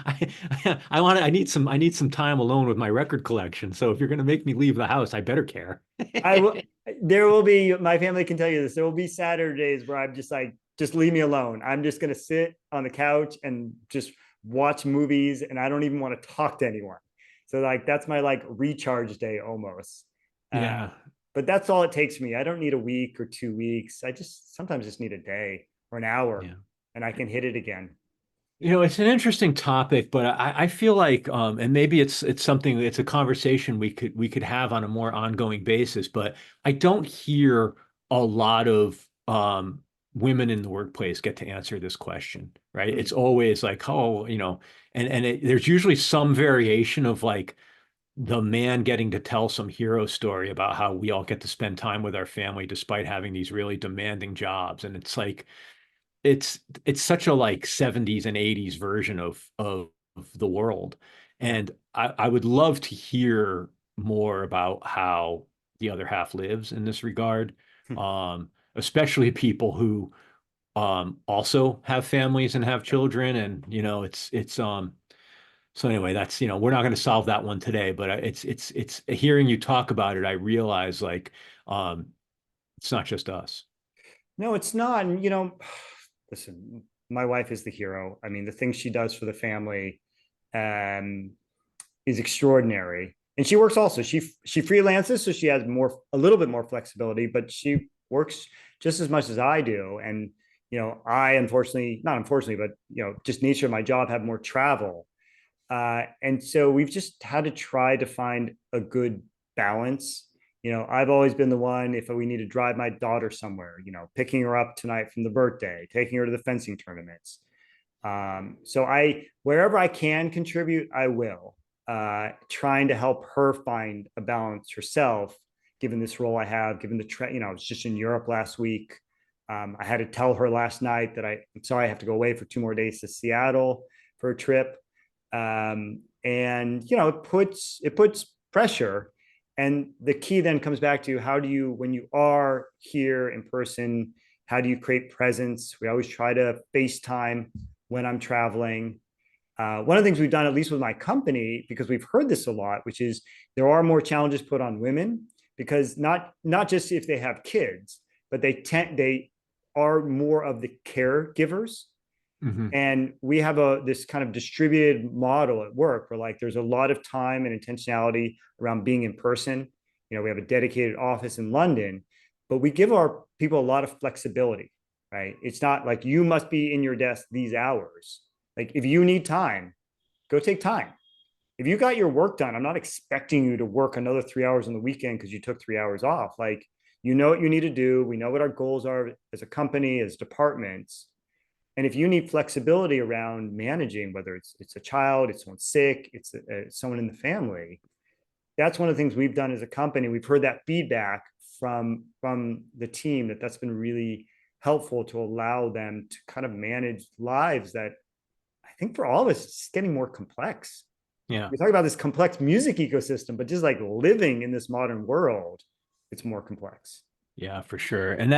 I need some time alone with my record collection. So if you're going to make me leave the house, I better care. I will. There will be. My family can tell you this. There will be Saturdays where I'm just like, just leave me alone. I'm just going to sit on the couch and just watch movies, and I don't even want to talk to anyone. So like that's my like recharge day almost. Uh, Yeah. but that's all it takes me. I don't need a week or 2 weeks. I just sometimes just need a day or an hour, Yeah. and I can hit it again. It's an interesting topic, but I feel like, and maybe it's something, it's a conversation we could have on a more ongoing basis, but I don't hear a lot of women in the workplace get to answer this question, right? It's Hmm. always like, oh, there's usually some variation of like the man getting to tell some hero story about how we all get to spend time with our family despite having these really demanding jobs, and it's like it's it's such a like 70s and 80s version of the world. And I would love to hear more about how the other half lives in this regard. Especially people who also have families and have children. And it's so anyway, that's we're not going to solve that one today, but it's hearing you talk about it, I realize like um it's not just us. No, it's not. And listen, my wife is the hero. I mean, the things she does for the family um, is extraordinary. And she works also. She freelances, so she has a little bit more flexibility. But she works just as much as I do. And, I unfortunately, not unfortunately, but, just nature of my job, have more travel. And so we've just had to try to find a good balance. I've always been the one, if we need to drive my daughter somewhere, picking her up tonight from the birthday, taking her to the fencing tournaments. So wherever I can contribute, I will, trying to help her find a balance herself, given this role I have, given I was just in Europe last week. I had to tell her last night that I'm sorry, I have to go away for 2 more days to Seattle for a trip. And it puts pressure. And the key then comes back to, how do you, when you are here in person, how do you create presence? We always try to FaceTime when I'm traveling. One of the things we've done, at least with my company, because we've heard this a lot, which is there are more challenges put on women, because not just if they have kids, but they are more of the caregivers. Mm-hmm. And we have this kind of distributed model at work where, like, there's a lot of time and intentionality around being in person. We have a dedicated office in London, but we give our people a lot of flexibility, right? It's not like you must be in your desk these hours. Like, if you need time, go take time. If you got your work done, I'm not expecting you to work another 3 hours on the weekend because you took 3 hours off. Like, what you need to do. We know what our goals are as a company, as departments. And if you need flexibility around managing, whether it's a child, it's someone sick, it's someone in the family, that's one of the things we've done as a company. We've heard that feedback from the team, that's been really helpful to allow them to kind of manage lives that, I think, for all of us, it's getting more complex. Yeah. We talk about this complex music ecosystem, but just like living in this modern world, it's more complex. Yeah, for sure. And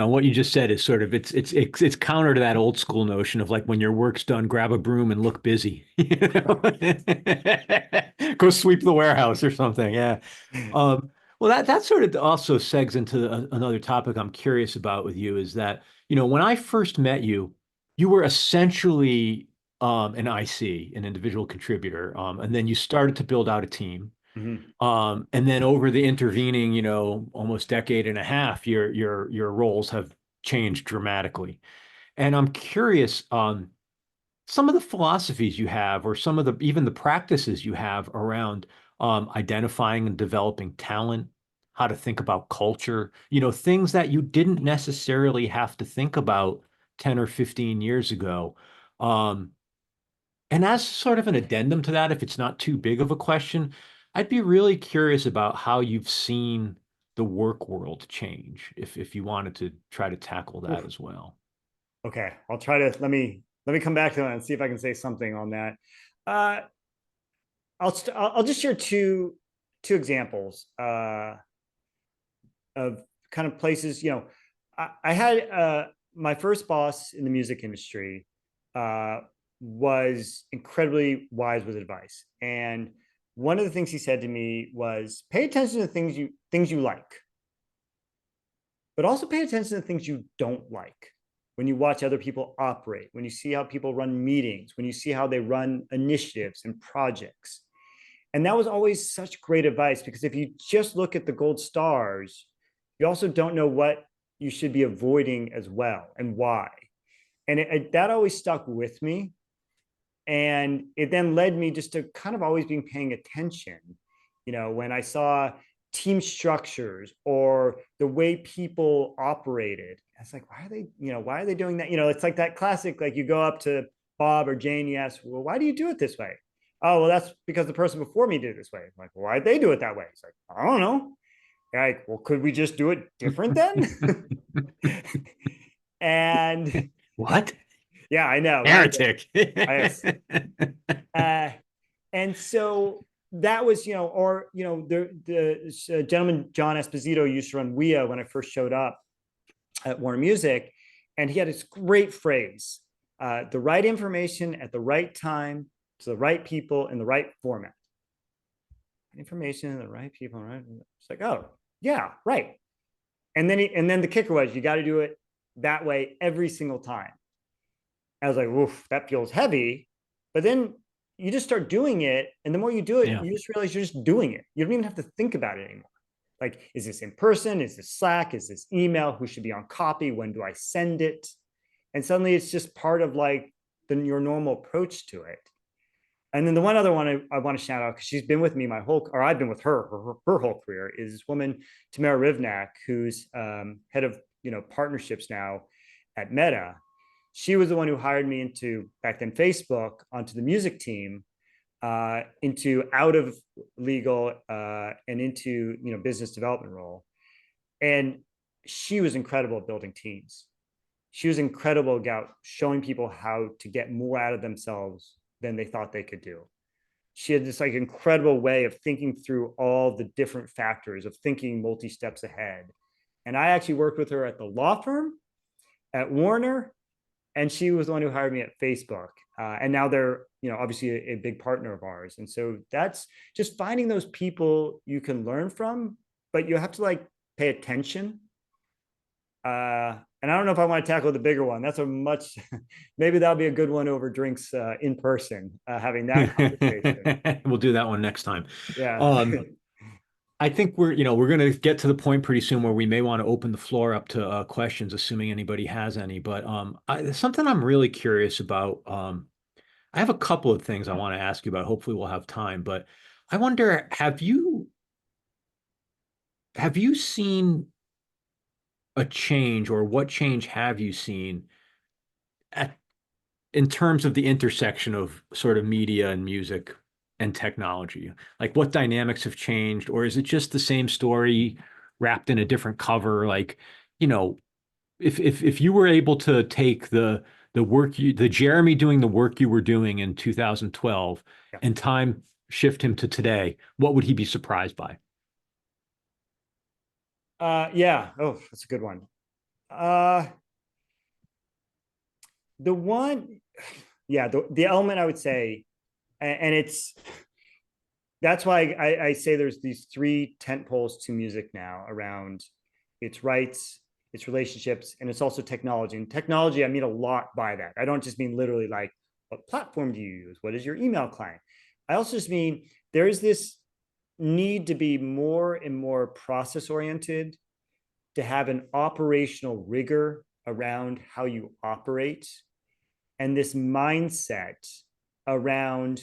what you just said is sort of, it's counter to that old school notion of, like, when your work's done, grab a broom and look busy. Go sweep the warehouse or something. Yeah. Well, that sort of also segs into another topic I'm curious about with you, is that, when I first met you, you were essentially an IC, an individual contributor, and then you started to build out a team. Mm-hmm. And then over the intervening, almost decade and a half, your roles have changed dramatically. And I'm curious, some of the philosophies you have, or some of even the practices you have around identifying and developing talent, how to think about culture, things that you didn't necessarily have to think about 10 or 15 years ago. And as sort of an addendum to that, if it's not too big of a question, I'd be really curious about how you've seen the work world change, if you wanted to try to tackle that as well. Okay, I'll try to let me come back to that and see if I can say something on that. I'll just share two examples of kind of places. I had my first boss in the music industry was incredibly wise with advice, and one of the things he said to me was, pay attention to things you like, but also pay attention to things you don't like. When you watch other people operate, when you see how people run meetings, when you see how they run initiatives and projects. And that was always such great advice, because if you just look at the gold stars, you also don't know what you should be avoiding as well, and why. And that always stuck with me. And it then led me just to kind of always being paying attention. When I saw team structures or the way people operated, I was like, why are they doing that? It's like that classic, like, you go up to Bob or Jane, you ask, well, why do you do it this way? Oh, well, that's because the person before me did it this way. I'm like, well, why'd they do it that way? It's like, I don't know. Like, well, could we just do it different then? And What? yeah, I know. Heretic. Right? And so that was, the gentleman, John Esposito, used to run WIA when I first showed up at Warner Music. And he had this great phrase, the right information at the right time to the right people in the right format. Information and the right people, right? It's like, oh, yeah, right. And then the kicker was, you got to do it that way every single time. I was like, oof, that feels heavy. But then you just start doing it. And the more you do it, you just realize you're just doing it. You don't even have to think about it anymore. Like, is this in person? Is this Slack? Is this email? Who should be on copy? When do I send it? And suddenly it's just part of like your normal approach to it. And then the one other one I want to shout out, because she's been with me or I've been with her whole career, is this woman, Tamara Rivnak, who's head of partnerships now at Meta. She was the one who hired me into, back then, Facebook, onto the music team, into out of legal and into business development role. And she was incredible at building teams. She was incredible about showing people how to get more out of themselves than they thought they could do. She had this like incredible way of thinking through all the different factors, of thinking multi-steps ahead. And I actually worked with her at the law firm, at Warner, and she was the one who hired me at Facebook. And now they're, obviously a big partner of ours. And so that's just finding those people you can learn from, but you have to like pay attention. And I don't know if I want to tackle the bigger one. That's maybe that'll be a good one over drinks in person, having that conversation. We'll do that one next time. Yeah. I think we're going to get to the point pretty soon where we may want to open the floor up to questions, assuming anybody has any. But something I'm really curious about. I have a couple of things I want to ask you about. Hopefully, we'll have time. But I wonder, have you seen a change, or what change have you seen in terms of the intersection of sort of media and music and technology? Like, what dynamics have changed, or is it just the same story wrapped in a different cover? Like, if you were able to take the Jeremy doing the work you were doing in 2012 Yeah. and time shift him to today, what would he be surprised by? Yeah. Oh, that's a good one. The one, yeah, the element I would say, and that's why I say there's these three tent poles to music now around its rights, its relationships, and it's also technology. And technology, I mean a lot by that. I don't just mean literally like, what platform do you use? What is your email client? I also just mean there is this need to be more and more process oriented, to have an operational rigor around how you operate, and this mindset around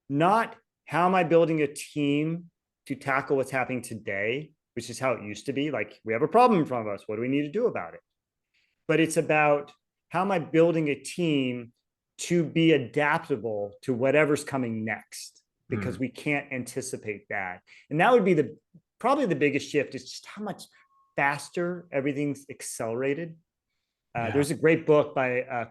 not how am I building a team to tackle what's happening today, which is how it used to be. Like, we have a problem in front of us. What do we need to do about it? But it's about how am I building a team to be adaptable to whatever's coming next, because we can't anticipate that. And that would be probably the biggest shift, is just how much faster everything's accelerated. There's a great book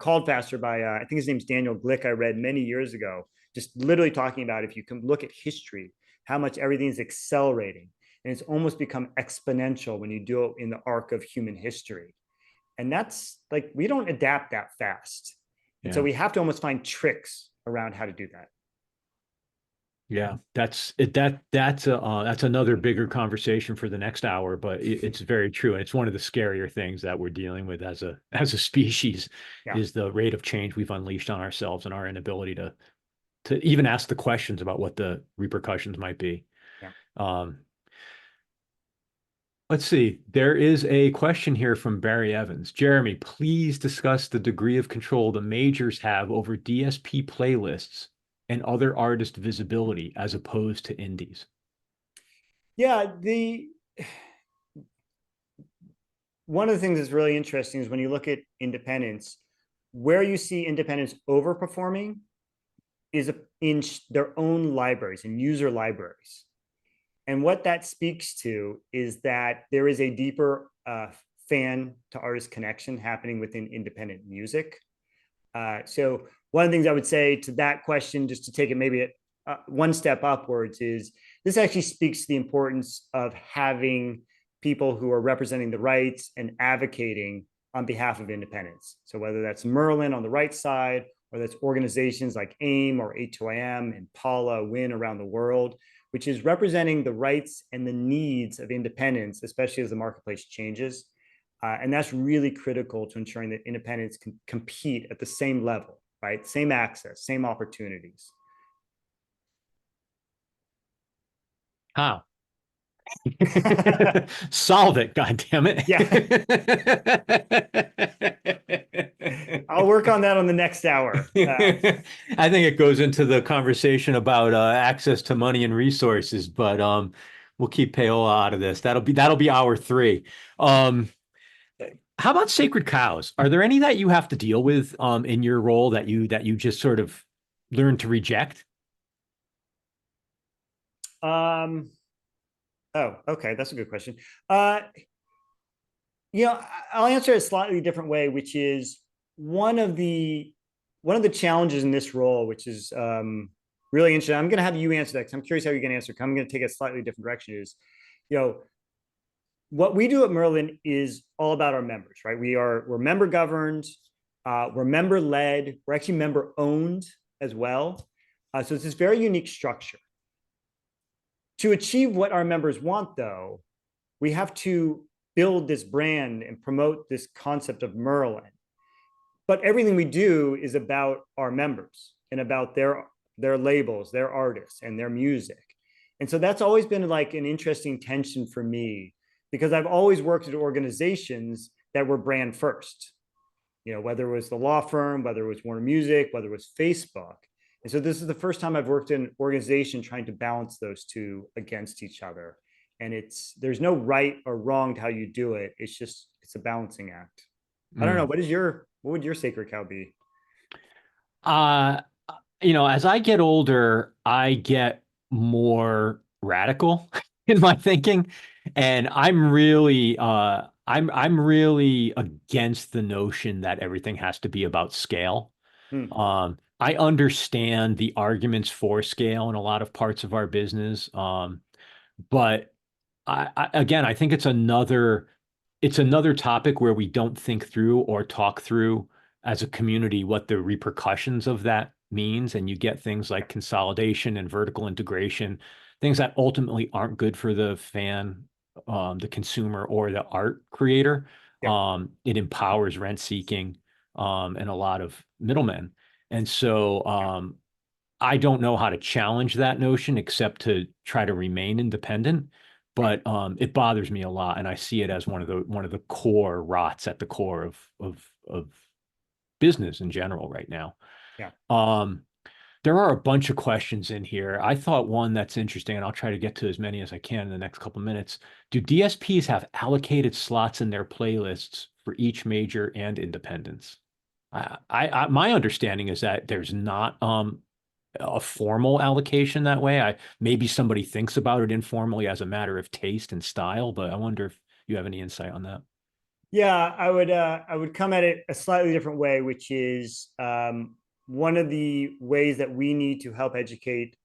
called Faster by I think his name's Daniel Glick. I read many years ago, just literally talking about, if you can look at history, how much everything's accelerating, and it's almost become exponential when you do it in the arc of human history. And that's like, we don't adapt that fast, and so we have to almost find tricks around how to do that. Yeah, that's another bigger conversation for the next hour, but it's very true. And it's one of the scarier things that we're dealing with as a species, is the rate of change we've unleashed on ourselves and our inability to even ask the questions about what the repercussions might be. Let's see. There is a question here from Barry Evans. Jeremy, please discuss the degree of control the majors have over DSP playlists and other artist visibility as opposed to indies. Yeah, one of the things that's really interesting is when you look at independents, where you see independents overperforming is in their own libraries and user libraries. And what that speaks to is that there is a deeper fan to artist connection happening within independent music. So one of the things I would say to that question, just to take it maybe one step upwards, is this actually speaks to the importance of having people who are representing the rights and advocating on behalf of independents. So whether that's Merlin on the right side, or that's organizations like AIM or A2IM and Paula, WIN around the world, which is representing the rights and the needs of independents, especially as the marketplace changes. And that's really critical to ensuring that independents can compete at the same level, right? Same access, same opportunities. How? Solve it, God damn Yeah, it. I'll work on that on the next hour. I think it goes into the conversation about access to money and resources, but we'll keep payola out of this. That'll be hour three. Um, how about sacred cows? Are there any that you have to deal with in your role that you just sort of learn to reject? Um, oh, okay, that's a good question. Uh, I'll answer it a slightly different way, which is one of the one of the challenges in this role, which is really interesting. I'm going to have you answer that because I'm curious how you're going to answer. I'm going to take a slightly different direction. Is you know what we do at Merlin is all about our members, right? We're member governed, we're member led, we're actually member owned as well. So it's this very unique structure. To achieve what our members want, though, we have to build this brand and promote this concept of Merlin. But everything we do is about our members and about their labels, their artists, and their music. And so that's always been like an interesting tension for me because I've always worked at organizations that were brand first. Whether it was the law firm, whether it was Warner Music, whether it was Facebook. And so this is the first time I've worked in an organization trying to balance those two against each other. And there's no right or wrong to how you do it. It's a balancing act. I don't know. Mm. What would your sacred cow be? Uh, as I get older, I get more radical in my thinking, and I'm really against the notion that everything has to be about scale. Hmm. I understand the arguments for scale in a lot of parts of our business, but again, I think it's another topic where we don't think through or talk through as a community what the repercussions of that means. And you get things like consolidation and vertical integration, things that ultimately aren't good for the fan, the consumer, or the art creator. Yeah. It empowers rent seeking, and a lot of middlemen. And so I don't know how to challenge that notion except to try to remain independent. Right. But it bothers me a lot, and I see it as one of the core rots at the core of business in general right now. Yeah. Um, there are a bunch of questions in here. I thought one that's interesting, and I'll try to get to as many as I can in the next couple of minutes. Do DSPs have allocated slots in their playlists for each major and independents? My understanding is that there's not a formal allocation that way. Maybe somebody thinks about it informally as a matter of taste and style, but I wonder if you have any insight on that. Yeah, I would come at it a slightly different way, which is one of the ways that we need to help educate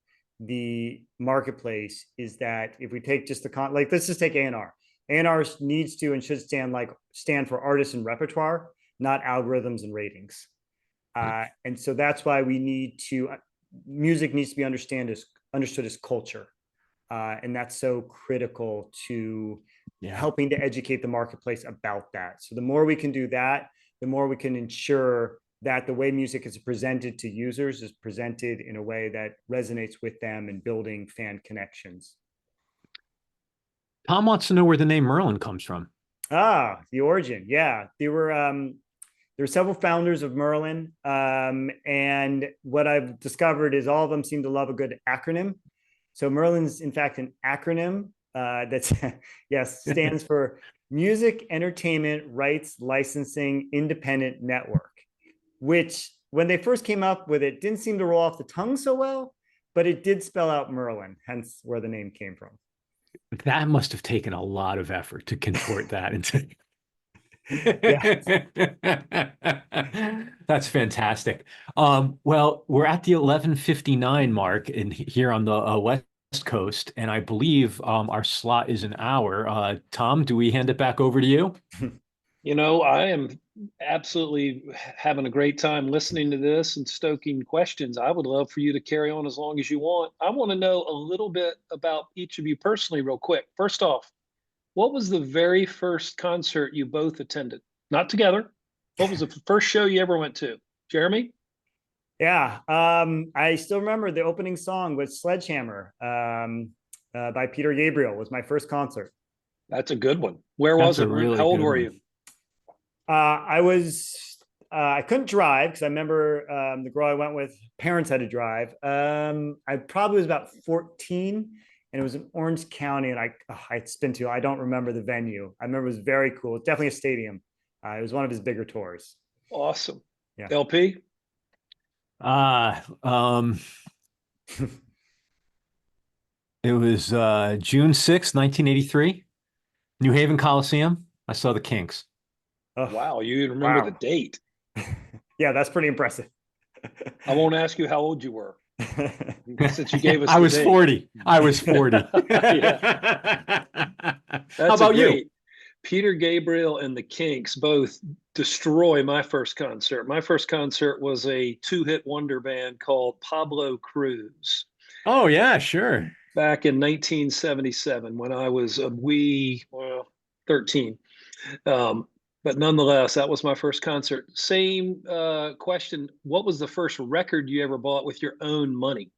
the marketplace is that if we take just like let's just take A&R. A&R needs to and should stand for artists and repertoire, not algorithms and ratings. And so that's why we need to music needs to be understood as culture, and that's so critical to Yeah. helping to educate the marketplace about that. So the more we can do that, the more we can ensure that the way music is presented to users is presented in a way that resonates with them and building fan connections. Tom wants to know where the name Merlin comes from. The origin. Yeah, there were several founders of Merlin, and what I've discovered is all of them seem to love a good acronym. So Merlin's in fact an acronym that's yes stands for Music Entertainment Rights Licensing Independent Network, which when they first came up with it didn't seem to roll off the tongue so well, but it did spell out Merlin, hence where the name came from. That must have taken a lot of effort to contort that into. Yeah. That's fantastic. Well, we're at the 11:59 mark in here on the West Coast, and I believe our slot is an hour. Tom, do we hand it back over to you? I am absolutely having a great time listening to this and stoking questions. I would love for you to carry on as long as you want. I want to know a little bit about each of you personally, real quick. First off, what was the very first concert you both attended? Not together. What was the first show you ever went to? Jeremy? Yeah, I still remember the opening song was Sledgehammer. by Peter Gabriel was my first concert. That's a good one. Where That's was a it? really How old good were one. you? I couldn't drive because I remember the girl I went with, parents had to drive. I probably was about 14, and it was in Orange County, and it's been to, I don't remember the venue. I remember it was very cool. Definitely a stadium. It was one of his bigger tours. Awesome. Yeah. LP? Um, it was June 6th, 1983, New Haven Coliseum. I saw the Kinks. Oh, Wow, you remember the wow. date. Yeah, that's pretty impressive. I won't ask you how old you were since you gave us I the was date. 40. I was 40. Yeah, How that's a about you? great. Peter Gabriel and the Kinks both destroy my first concert. My first concert was a two-hit wonder band called Pablo Cruz Oh yeah, sure. back in 1977 when I was a wee, well, 13. Um, but nonetheless, that was my first concert. Same question. What was the first record you ever bought with your own money?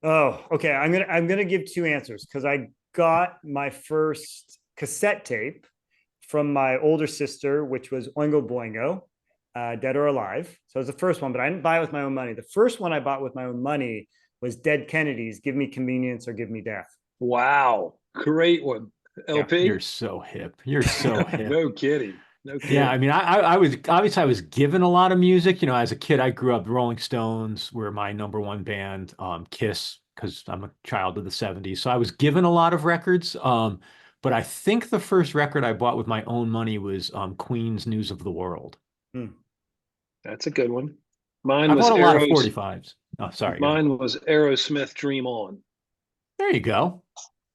Oh, okay. I'm gonna give two answers because I got my first cassette tape from my older sister, which was Oingo Boingo, Dead or Alive. So it was the first one, but I didn't buy it with my own money. The first one I bought with my own money was Dead Kennedys, Give Me Convenience or Give Me Death. Wow, great one. Yeah. You're LP? so hip. You're so hip. No kidding. No Yeah, I kidding. mean, I was obviously I was given a lot of music. You know, as a kid, I grew up. Rolling Stones were my number one band. Kiss, because I'm a child of the '70s, so I was given a lot of records. But I think the first record I bought with my own money was Queen's News of the World. Hmm. That's a good one. Mine I was bought a lot of Arrows. 45s. Oh, sorry, go ahead. Mine was Aerosmith Dream On. There you go.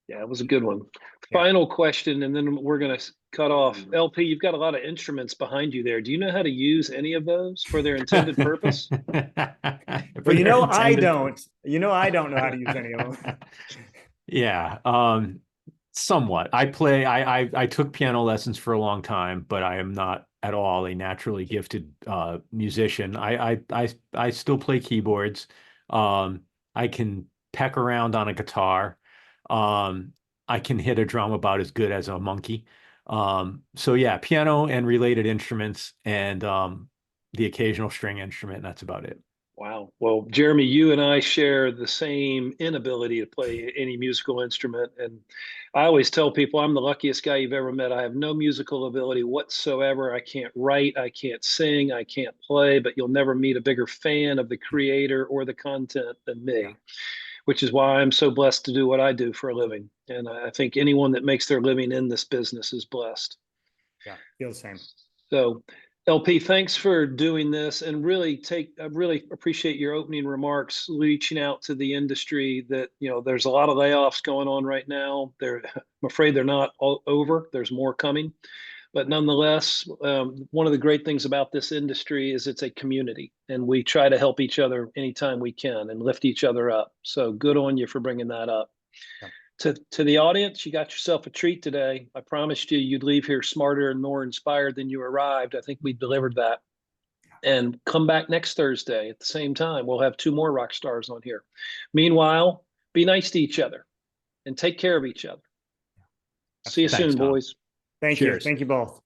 Yeah, it was a good one. Yeah. Final question, and then we're going to cut off. LP, you've got a lot of instruments behind you there. Do you know how to use any of those for their intended purpose? For Well, their I intended don't. I don't know how to use any of them. Yeah, somewhat. I took piano lessons for a long time, but I am not at all a naturally gifted musician. I still play keyboards. I can peck around on a guitar. Um, I can hit a drum about as good as a monkey. So yeah, piano and related instruments and the occasional string instrument, and that's about it. Wow. Well, Jeremy, you and I share the same inability to play any musical instrument. And I always tell people I'm the luckiest guy you've ever met. I have no musical ability whatsoever. I can't write, I can't sing, I can't play, but you'll never meet a bigger fan of the creator or the content than Yeah. me, which is why I'm so blessed to do what I do for a living. And I think anyone that makes their living in this business is blessed. Yeah. Feel the same. So, LP, thanks for doing this, and I really appreciate your opening remarks, reaching out to the industry that, there's a lot of layoffs going on right now. I'm afraid they're not all over. There's more coming. But nonetheless, one of the great things about this industry is it's a community, and we try to help each other anytime we can and lift each other up. So good on you for bringing that up. Yeah. To the audience, you got yourself a treat today. I promised you'd leave here smarter and more inspired than you arrived. I think we delivered that. And come back next Thursday at the same time. We'll have two more rock stars on here. Meanwhile, be nice to each other and take care of each other. See you Thanks, soon, Tom. boys. Thank you. Cheers. Thank you both.